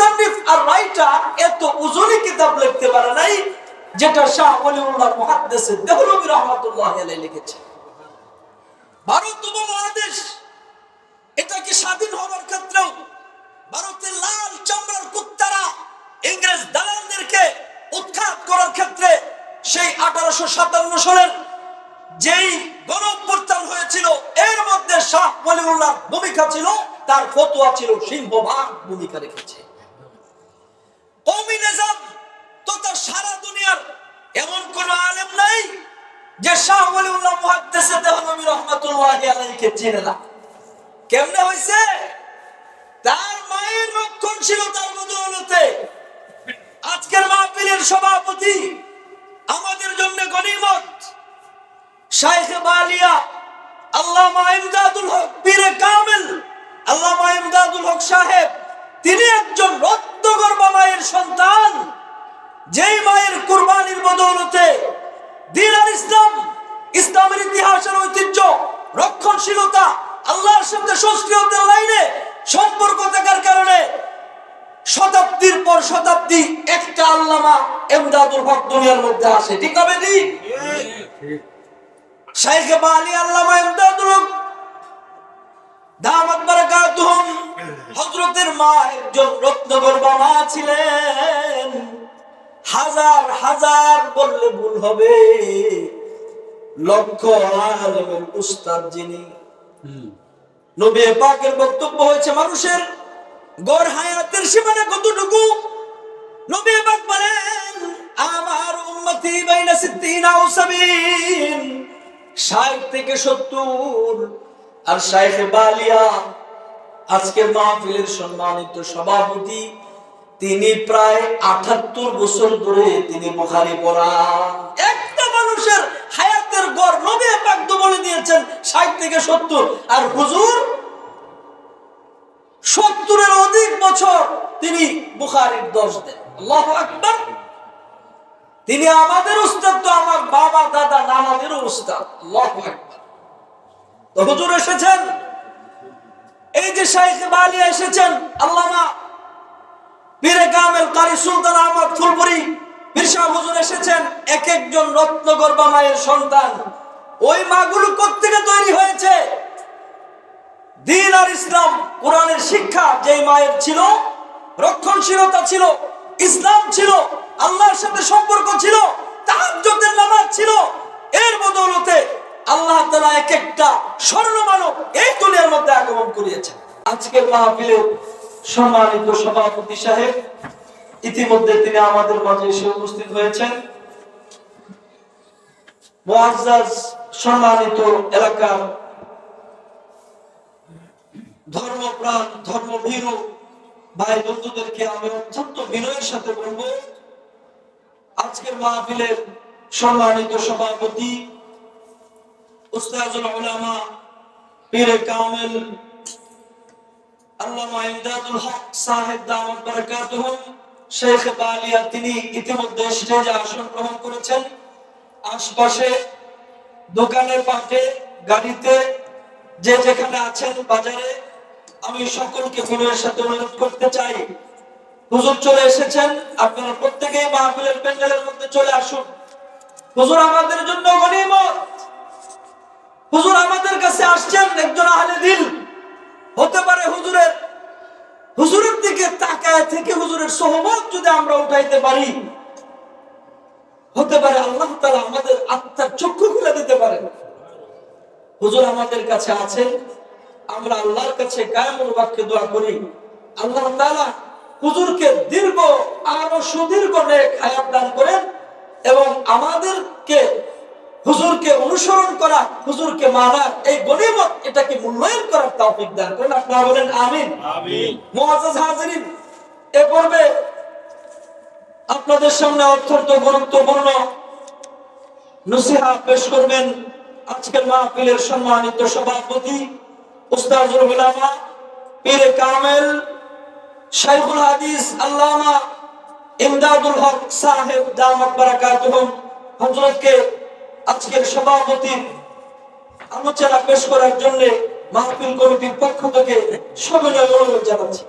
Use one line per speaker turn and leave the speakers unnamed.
মুসান্নিফ আর writer এত ওজনী কিতাব লিখতে পারে নাই যেটা শাহ ওলিউল্লাহ মুহাদ্দিস দেহলভী রাহমাতুল্লাহি আলাইহি লিখেছে। ভারত উপমহাদেশ এটা কি স্বাধীন হওয়ার ক্ষেত্রেও ভারতের লাল চামড়ার কুত্তারা ইংরেজ দালালদেরকে উৎখাত করার ক্ষেত্রে সেই 1857 সালের যেই গণঅভ্যুত্থান হয়েছিল এর মধ্যে শাহ ওলিউল্লাহর ভূমিকা ছিল, তার ফতোয়া ছিল সিংহভাগ ভূমিকা রেখেছে। কওমি নিজাম তথা সারা দুনিয়ার এমন কোন আলেম নাই যে শাহ ওলিউল্লাহ মুহাদ্দিস দেহলভী রাহমাতুল্লাহি আলাইহিকে চিনে না। কেমনে হইছে? তার মায়ের রক্ষণশীলতার বদৌলতে। আজকের মাহফিলের সভাপতি আমাদের জন্য গনিমত শাইখ বালিয়া আল্লামা ইমদাদুল হক পীরে কামিল আল্লামা ইমদাদুল হক সাহেব, তিনি একজন রত্নগর্ভা মায়ের সন্তান, যেই মায়ের কুরবানির বদৌলতে দ্বীন আল ইসলাম, ইসলামের ইতিহাসের ঐতিহ্য, রক্ষণশীলতা, আল্লাহর সাথে সংস্কৃতির লাইনে সম্পর্ক থাকার কারণে শতাব্দীর পর শতাব্দী একটা আল্লামা ইমদাদুল হক দুনিয়ার মধ্যে আসে। ঠিক হবে? ঠিক। শাইখ বালি আল্লামা ইমদাদুল হক দামাত বারাকাতুহুম, হযরতের মা একজন রত্নগর্ভা মা ছিলেন। হাজার হাজার বললে ভুল হবে, লক্ষ আলেমের উস্তাদ যিনি। নবী পাকের বক্তব্য হয়েছে মানুষের গড় হায়াতের সীমানা কতটুকু। নবী পাক বলেন আমার উম্মতি বাইনা 60 আও 70, 60 থেকে 70। আর শাইখ বালিয়া আজকের মাহফিলের সম্মানিত সভাপতি, তিনি প্রায় 78 বছর ধরে তিনি বুখারী পড়ান। একটা মানুষের হায়াতের গড় নবী পাক তো বলে দিয়েছেন 60 থেকে 70, আর হুজুর 70 এর অধিক বছর তিনি বুখারীর দর্শ দেন। আল্লাহু আকবার। তিনি আমাদের উস্তাদ, তো আমার বাবা দাদা নানাদেরও উস্তাদ। আল্লাহু আকবার। তো হুজুর এসেছেন, এই যে শাইখ বালিয়া এসেছেন, আল্লামা পীরে কামিল কারি সুলতান আহমদ ফুলপুরি পীর সাহেব হুজুর এসেছেন, এক একজন রত্নগর্ভা মায়ের সন্তান। ওই মাগুলো কোত্থেকে তৈরি হয়েছে? দ্বীন আর ইসলাম, কোরআনের শিক্ষা যেই মায়ের ছিল, রক্ষণশীলতা ছিল, ইসলাম ছিল, আল্লাহর সাথে সম্পর্ক ছিল, তাহাজ্জুদের নামাজ ছিল, এর বদৌলতে আল্লাহ তাআলা এক একটা স্বর্ণ মানব এই দুনিয়ার মধ্যে আগমন করিয়েছেন। আজকের মাহফিলের সম্মানিত সভাপতি সাহেব ইতিমধ্যে তিনি আমাদের মাঝে এসে উপস্থিত হয়েছেন। মুআজ্জাজ সম্মানিত এলাকার ধর্মপ্রাণ, ধর্মভীরু ভাই বন্ধুদেরকে আমি অত্যন্ত বিনয়ের সাথে বলবো, আজকের মাহফিলের সম্মানিত সভাপতি উস্তাদুল উলামা পীরে কামিল আল্লামা ইমদাদুল হক সাহেব দামাত বারাকাতুহুম শাইখ বালিয়া, তিনি ইতিমধ্যে স্টেজে আসন গ্রহণ করেছেন। আশপাশে দোকানে, পাটে, গাড়িতে, যে যেখানে আছেন, বাজারে, আমি সকলকে বিনয়ের সাথে অনুরোধ করতে চাই, হুজুর চলে এসেছেন, আপনারা প্রত্যেকেই মাহফিলের প্যান্ডেলের মধ্যে চলে আসুন। হুজুর আমাদের জন্য গনিমত। হুজুর আমাদের কাছে আসছেন একজন আহলে দিল। হতে পারে হুজুরের দিকে তাকায় থেকে হুজুরের সোহবত যদি আমরা উঠাইতে পারি, হতে পারে আল্লাহ তাআলা আমাদের আত্মার চক্ষু খুলে দিতে পারেন। হুজুর আমাদের কাছে আছেন, আমরা আল্লাহর কাছে কায়মুল বাক্যে দোয়া করি, আল্লাহ তাআলা হুজুরকে দীর্ঘ আরো সুদীর্ঘ নেক হায়াত দান করেন এবং আমাদেরকে হুজুরকে অনুসরণ করা, হুজুরকে মানা, এই গনিমত এটাকে মূল্যায়ন করার তৌফিক দান করেন। আপনারা বলেন আমিন। আমিন। মুআজ্জাজ হাজিরিন, এ পর্বে আপনাদের সামনে অত্যন্ত গুরুত্বপূর্ণ নসিহত পেশ করবেন আজকের মাহফিলের সম্মানিত সভাপতি উস্তাদুল উলামা পীরে কামিল শাইখুল হাদিস আল্লামা ইমদাদুল হক সাহেব দামাত বারাকাতুহুম হযরতকে আজকের সভাপতি আলোচনা পেশ করার জন্য মাহফিল কমিটির পক্ষ থেকে সকলকে অনুরোধ জানাচ্ছি।